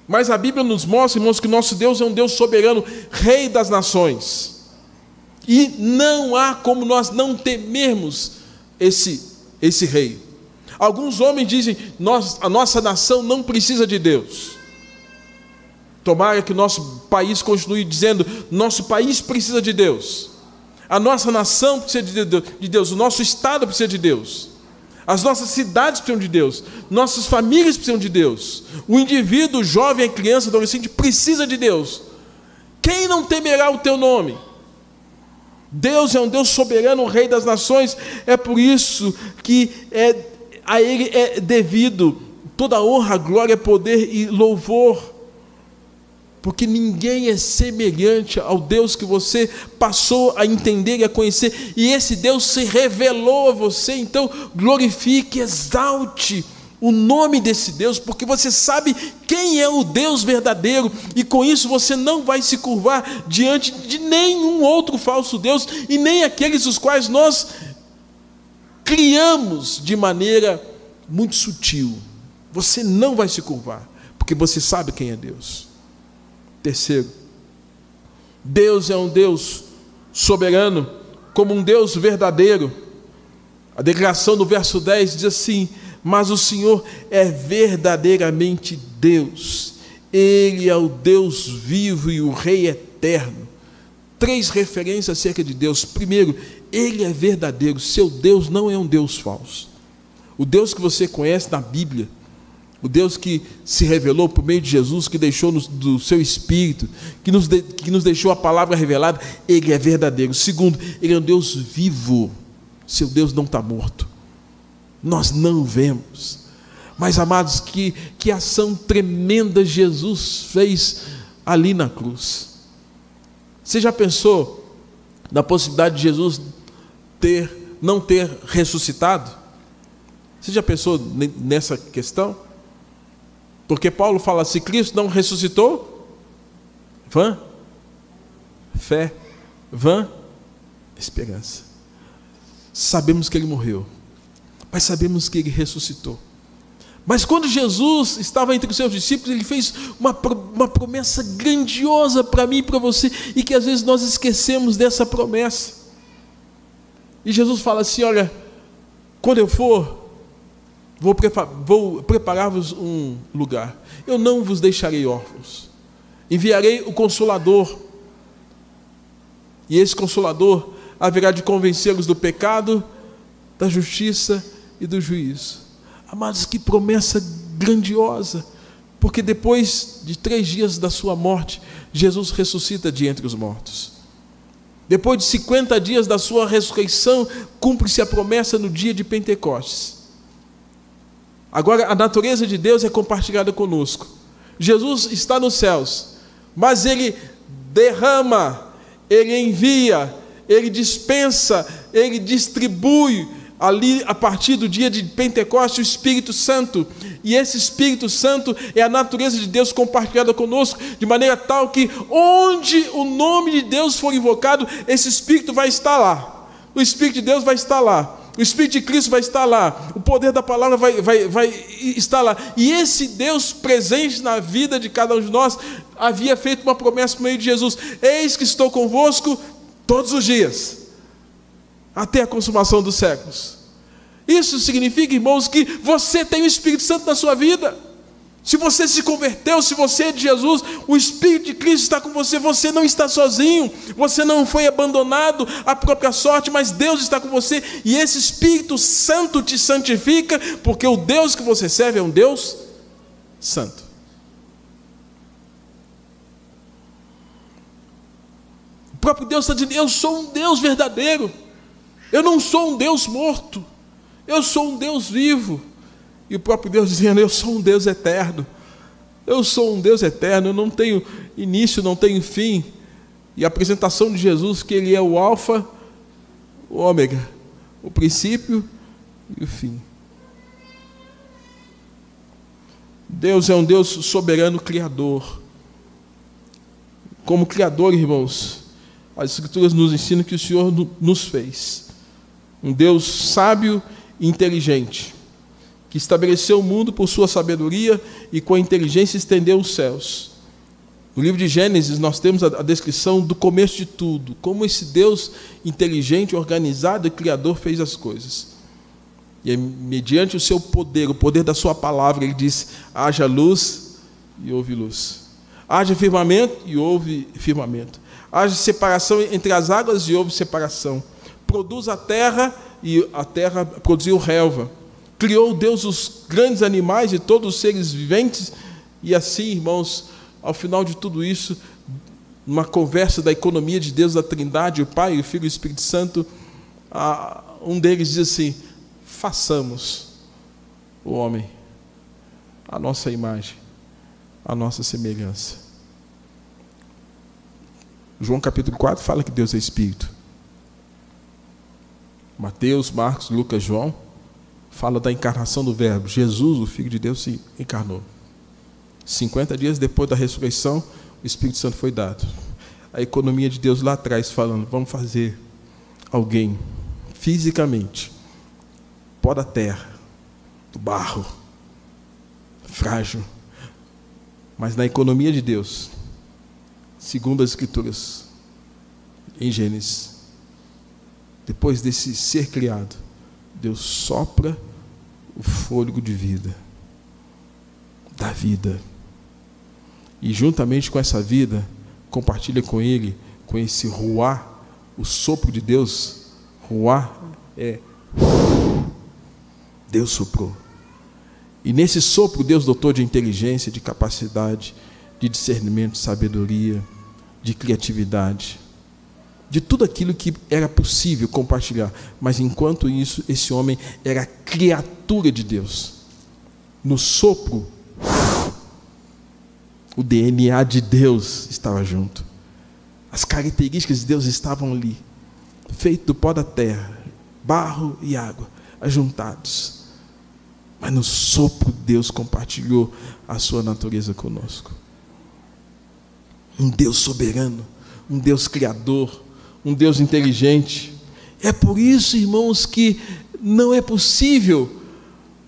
Mas a Bíblia nos mostra, irmãos, que nosso Deus é um Deus soberano, Rei das nações. E não há como nós não temermos esse Rei. Alguns homens dizem: a nossa nação não precisa de Deus. Tomara que nosso país continue dizendo: nosso país precisa de Deus. A nossa nação precisa de Deus. O nosso estado precisa de Deus. As nossas cidades precisam de Deus. Nossas famílias precisam de Deus. O indivíduo, o jovem, a criança, o adolescente precisa de Deus. Quem não temerá o teu nome? Deus é um Deus soberano, o Rei das nações. É por isso que a Ele é devido toda honra, glória, poder e louvor. Porque ninguém é semelhante ao Deus que você passou a entender e a conhecer. E esse Deus se revelou a você. Então glorifique, exalte o nome desse Deus, porque você sabe quem é o Deus verdadeiro. E com isso você não vai se curvar diante de nenhum outro falso Deus, e nem aqueles os quais nós criamos de maneira muito sutil. Você não vai se curvar, porque você sabe quem é Deus. Terceiro, Deus é um Deus soberano, como um Deus verdadeiro. A declaração do verso 10 diz assim: mas o Senhor é verdadeiramente Deus, Ele é o Deus vivo e o Rei eterno. 3 referências acerca de Deus. Primeiro, Ele é verdadeiro, seu Deus não é um Deus falso. O Deus que você conhece na Bíblia, o Deus que se revelou por meio de Jesus, que deixou do seu Espírito, que nos deixou a palavra revelada, Ele é verdadeiro. Segundo, Ele é um Deus vivo, seu Deus não está morto. Nós não vemos. Mas, amados, que ação tremenda Jesus fez ali na cruz. Você já pensou na possibilidade de Jesus não ter ressuscitado? Você já pensou nessa questão? Porque Paulo fala: se Cristo não ressuscitou, vã fé, vã esperança. Sabemos que Ele morreu, mas sabemos que Ele ressuscitou. Mas quando Jesus estava entre os seus discípulos, Ele fez uma promessa grandiosa para mim e para você, e que às vezes nós esquecemos dessa promessa. E Jesus fala assim: olha, quando eu for, vou preparar-vos um lugar. Eu não vos deixarei órfãos. Enviarei o Consolador. E esse Consolador haverá de convencê-los do pecado, da justiça e do juízo. Amados, que promessa grandiosa. Porque depois de 3 dias da sua morte, Jesus ressuscita de entre os mortos. Depois de 50 dias da sua ressurreição, cumpre-se a promessa no dia de Pentecostes. Agora, a natureza de Deus é compartilhada conosco. Jesus está nos céus, mas Ele derrama, Ele envia, Ele dispensa, Ele distribui, ali a partir do dia de Pentecostes, o Espírito Santo. E esse Espírito Santo é a natureza de Deus compartilhada conosco, de maneira tal que onde o nome de Deus for invocado, esse Espírito vai estar lá. O Espírito de Deus vai estar lá. O Espírito de Cristo vai estar lá. O poder da palavra vai estar lá. E esse Deus presente na vida de cada um de nós havia feito uma promessa por meio de Jesus: eis que estou convosco todos os dias, até a consumação dos séculos. Isso significa, irmãos, que você tem o Espírito Santo na sua vida. Se você se converteu, se você é de Jesus, o Espírito de Cristo está com você. Você não está sozinho, você não foi abandonado à própria sorte, mas Deus está com você. E esse Espírito Santo te santifica, porque o Deus que você serve é um Deus santo. O próprio Deus está dizendo: eu sou um Deus verdadeiro, eu não sou um Deus morto. Eu sou um Deus vivo. E o próprio Deus dizendo: eu sou um Deus eterno. Eu sou um Deus eterno, eu não tenho início, não tenho fim. E a apresentação de Jesus, que Ele é o alfa, o ômega, o princípio e o fim. Deus é um Deus soberano, criador. Como criador, irmãos, as Escrituras nos ensinam que o Senhor nos fez. Um Deus sábio e inteligente, que estabeleceu o mundo por sua sabedoria e com a inteligência estendeu os céus. No livro de Gênesis nós temos a descrição do começo de tudo, como esse Deus inteligente, organizado e criador fez as coisas. E mediante o seu poder, o poder da sua palavra, Ele diz: haja luz e houve luz. Haja firmamento e houve firmamento. Haja separação entre as águas e houve separação. Produz a terra e a terra produziu relva. Criou Deus os grandes animais e todos os seres viventes. E assim, irmãos, ao final de tudo isso, numa conversa da economia de Deus, da Trindade, o Pai, o Filho e o Espírito Santo, um deles diz assim: façamos o homem a nossa imagem, a nossa semelhança. João capítulo 4 fala que Deus é Espírito. Mateus, Marcos, Lucas, João fala da encarnação do Verbo. Jesus, o Filho de Deus, se encarnou. 50 dias depois da ressurreição, o Espírito Santo foi dado. A economia de Deus lá atrás falando: vamos fazer alguém fisicamente, pó da terra, do barro, frágil. Mas na economia de Deus, segundo as Escrituras, em Gênesis, depois desse ser criado, Deus sopra o fôlego de vida, da vida. E juntamente com essa vida, compartilha com Ele, com esse ruá, o sopro de Deus. Ruá é Deus soprou. E nesse sopro, Deus dotou de inteligência, de capacidade, de discernimento, de sabedoria, de criatividade, de tudo aquilo que era possível compartilhar. Mas enquanto isso, esse homem era criatura de Deus. No sopro, o DNA de Deus estava junto. As características de Deus estavam ali, feito do pó da terra, barro e água, ajuntados. Mas no sopro, Deus compartilhou a sua natureza conosco. Um Deus soberano, um Deus criador, um Deus inteligente. É por isso, irmãos, que não é possível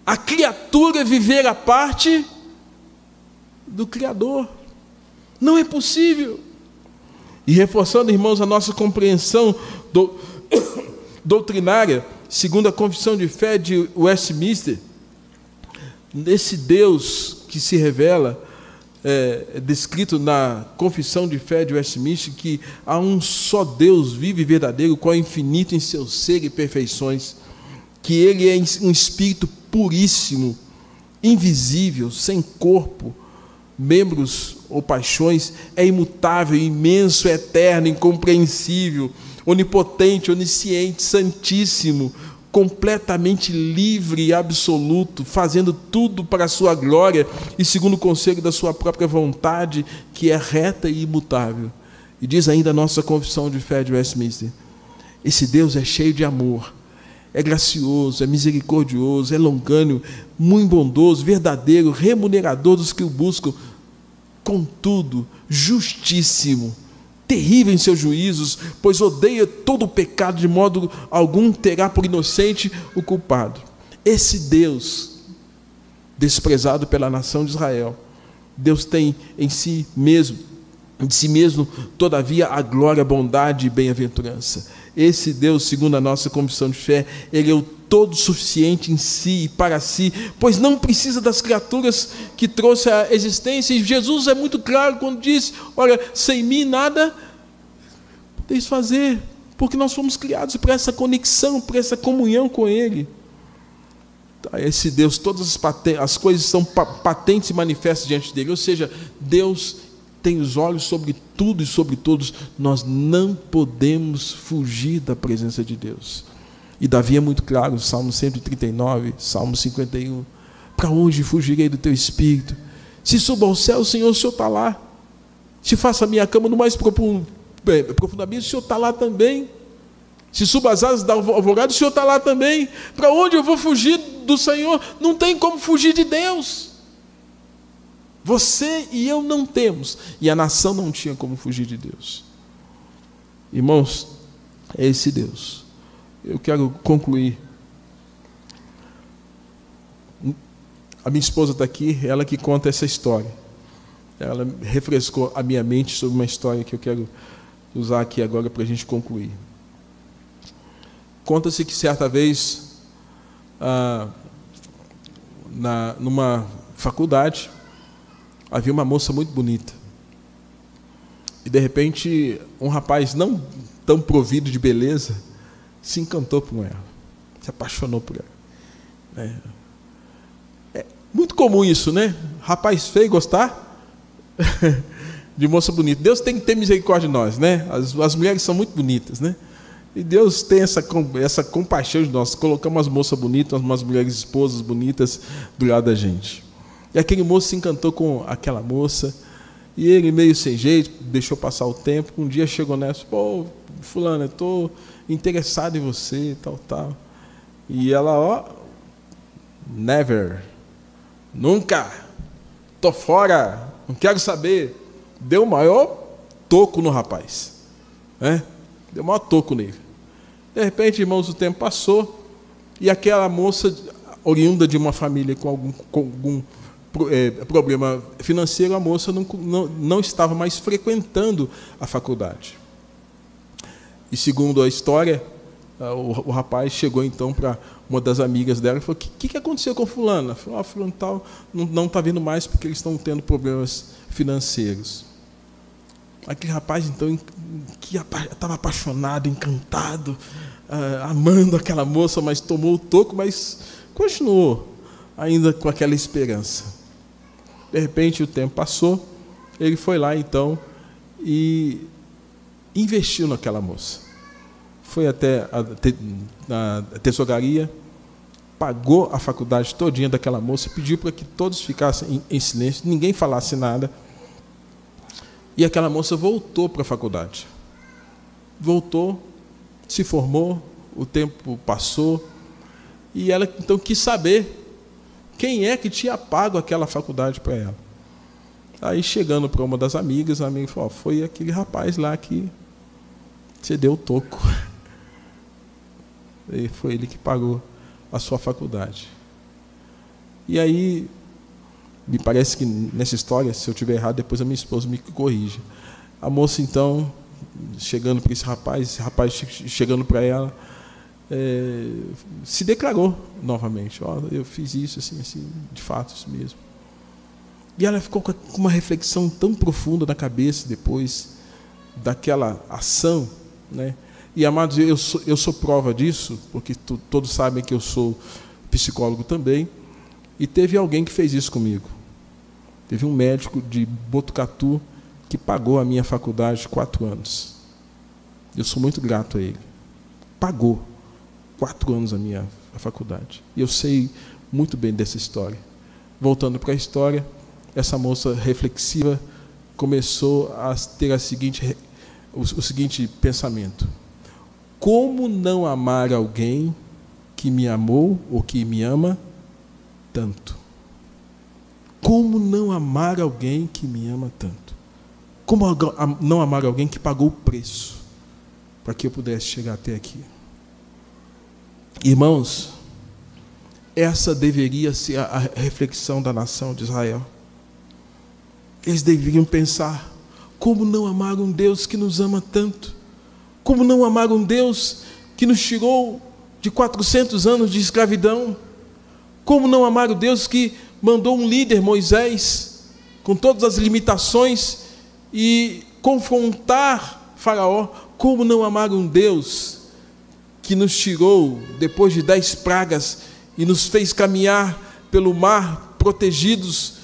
a criatura viver a parte do Criador. Não é possível. E reforçando, irmãos, a nossa compreensão doutrinária, segundo a Confissão de Fé de Westminster, nesse Deus que se revela, descrito na Confissão de Fé de Westminster, que há um só Deus vivo e verdadeiro, qual é infinito em seu ser e perfeições, que Ele é um Espírito puríssimo, invisível, sem corpo, membros ou paixões, é imutável, imenso, eterno, incompreensível, onipotente, onisciente, santíssimo, completamente livre e absoluto, fazendo tudo para a sua glória e segundo o conselho da sua própria vontade, que é reta e imutável. E diz ainda a nossa Confissão de Fé de Westminster: esse Deus é cheio de amor, é gracioso, é misericordioso, é longânimo, muito bondoso, verdadeiro, remunerador dos que o buscam, contudo, justíssimo, terrível em seus juízos, pois odeia todo o pecado, de modo algum terá por inocente o culpado. Esse Deus, desprezado pela nação de Israel, Deus tem em si mesmo, de si mesmo, todavia, a glória, a bondade e bem-aventurança. Esse Deus, segundo a nossa confissão de fé, Ele é o todo suficiente em si e para si, pois não precisa das criaturas que trouxe à existência. E Jesus é muito claro quando diz: olha, sem mim nada podeis fazer, porque nós fomos criados para essa conexão, para essa comunhão com Ele. Esse Deus, todas as coisas são patentes e manifestas diante dele, ou seja, Deus tem os olhos sobre tudo e sobre todos. Nós não podemos fugir da presença de Deus. E Davi é muito claro, Salmo 139, Salmo 51. Para onde fugirei do teu espírito? Se suba ao céu, Senhor, o Senhor está lá. Se faça a minha cama no mais profundamente, o Senhor está lá também. Se suba as asas da alvorada, o Senhor está lá também. Para onde eu vou fugir do Senhor? Não tem como fugir de Deus. Você e eu não temos. E a nação não tinha como fugir de Deus. Irmãos, é esse Deus. Eu quero concluir. A minha esposa está aqui, ela que conta essa história. Ela refrescou a minha mente sobre uma história que eu quero usar aqui agora para a gente concluir. Conta-se que certa vez, numa faculdade, havia uma moça muito bonita. E de repente, um rapaz não tão provido de beleza se encantou por ela, se apaixonou por ela. É muito comum isso, né? Rapaz feio gostar de moça bonita. Deus tem que ter misericórdia de nós, né? As mulheres são muito bonitas, né? E Deus tem essa compaixão de nós. Colocamos umas moças bonitas, umas mulheres esposas bonitas do lado da gente. E aquele moço se encantou com aquela moça. E ele, meio sem jeito, deixou passar o tempo. Um dia chegou nessa: pô, fulano, eu estou interessado em você, tal. E ela, never, nunca, tô fora, não quero saber. Deu o maior toco no rapaz, né? Deu o maior toco nele. De repente, irmãos, o tempo passou e aquela moça, oriunda de uma família com algum problema financeiro, a moça não estava mais frequentando a faculdade. E segundo a história, o rapaz chegou então para uma das amigas dela e falou: o que aconteceu com fulano? Ela falou: fulano tal não está vindo mais porque eles estão tendo problemas financeiros. Aquele rapaz então, que estava apaixonado, encantado, amando aquela moça, mas tomou o toco, mas continuou ainda com aquela esperança. De repente o tempo passou, ele foi lá então e investiu naquela moça. Foi até a tesouraria, pagou a faculdade todinha daquela moça, pediu para que todos ficassem em silêncio, ninguém falasse nada. E aquela moça voltou para a faculdade. Voltou, se formou, o tempo passou, e ela então quis saber quem é que tinha pago aquela faculdade para ela. Aí, chegando para uma das amigas, a amiga falou: foi aquele rapaz lá que você deu o toco. E foi ele que pagou a sua faculdade. E aí, me parece que nessa história, se eu estiver errado, depois a minha esposa me corrige. A moça, então, chegando para esse rapaz chegando para ela, se declarou novamente: eu fiz isso, assim, de fato, isso mesmo. E ela ficou com uma reflexão tão profunda na cabeça depois daquela ação, né? E, amados, eu sou prova disso, porque todos sabem que eu sou psicólogo também, e teve alguém que fez isso comigo. Teve um médico de Botucatu que pagou a minha faculdade 4 anos. Eu sou muito grato a ele. Pagou 4 anos a faculdade. E eu sei muito bem dessa história. Voltando para a história, essa moça reflexiva começou a ter o seguinte pensamento: como não amar alguém que me amou ou que me ama tanto? Como não amar alguém que me ama tanto? Como não amar alguém que pagou o preço para que eu pudesse chegar até aqui? Irmãos, essa deveria ser a reflexão da nação de Israel. Eles deveriam pensar: como não amar um Deus que nos ama tanto? Como não amar um Deus que nos tirou de 400 anos de escravidão? Como não amar o Deus que mandou um líder, Moisés, com todas as limitações, e confrontar Faraó? Como não amar um Deus que nos tirou depois de 10 pragas e nos fez caminhar pelo mar protegidos?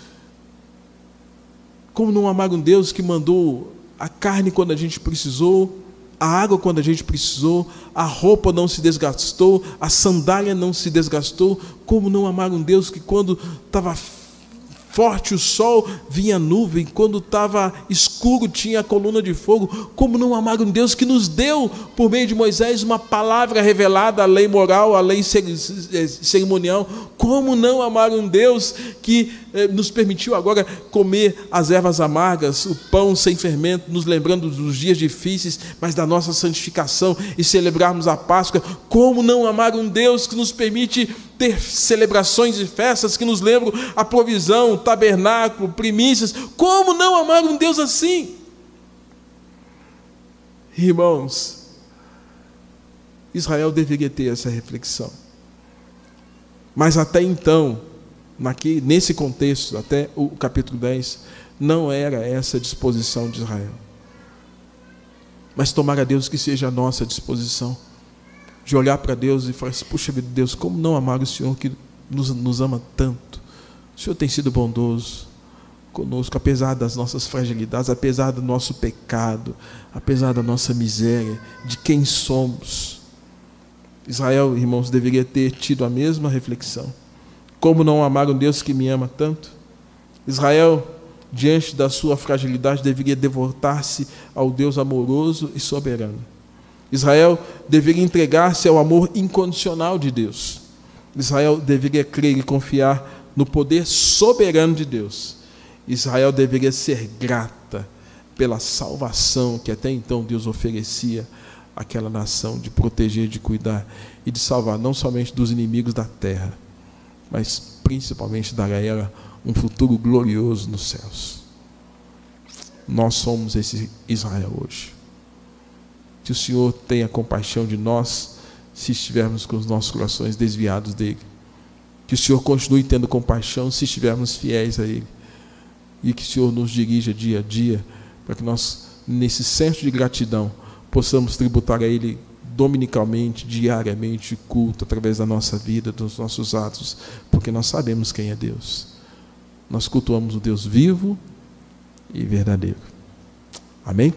Como não amar um Deus que mandou a carne quando a gente precisou, a água quando a gente precisou, a roupa não se desgastou, a sandália não se desgastou. Como não amar um Deus que quando estava forte o sol, vinha nuvem, quando estava escuro, tinha a coluna de fogo? Como não amar um Deus que nos deu, por meio de Moisés, uma palavra revelada, a lei moral, a lei cerimonial? Como não amar um Deus que nos permitiu agora comer as ervas amargas, o pão sem fermento, nos lembrando dos dias difíceis, mas da nossa santificação, e celebrarmos a Páscoa? Como não amar um Deus que nos permite ter celebrações e festas que nos lembram a provisão, o tabernáculo, primícias? Como não amar um Deus assim? Irmãos, Israel deveria ter essa reflexão. Mas até então, nesse contexto, até o capítulo 10, não era essa a disposição de Israel. Mas tomara a Deus que seja a nossa disposição, de olhar para Deus e falar assim: puxa vida, Deus, como não amar o Senhor que nos ama tanto? O Senhor tem sido bondoso conosco, apesar das nossas fragilidades, apesar do nosso pecado, apesar da nossa miséria, de quem somos. Israel, irmãos, deveria ter tido a mesma reflexão. Como não amar um Deus que me ama tanto? Israel, diante da sua fragilidade, deveria devotar-se ao Deus amoroso e soberano. Israel deveria entregar-se ao amor incondicional de Deus. Israel deveria crer e confiar no poder soberano de Deus. Israel deveria ser grata pela salvação que até então Deus oferecia àquela nação, de proteger, de cuidar e de salvar não somente dos inimigos da terra, mas principalmente dar a ela um futuro glorioso nos céus. Nós somos esse Israel hoje. Que o Senhor tenha compaixão de nós se estivermos com os nossos corações desviados dele. Que o Senhor continue tendo compaixão se estivermos fiéis a ele. E que o Senhor nos dirija dia a dia, para que nós, nesse senso de gratidão, possamos tributar a ele dominicalmente, diariamente, culto, através da nossa vida, dos nossos atos, porque nós sabemos quem é Deus. Nós cultuamos o Deus vivo e verdadeiro. Amém?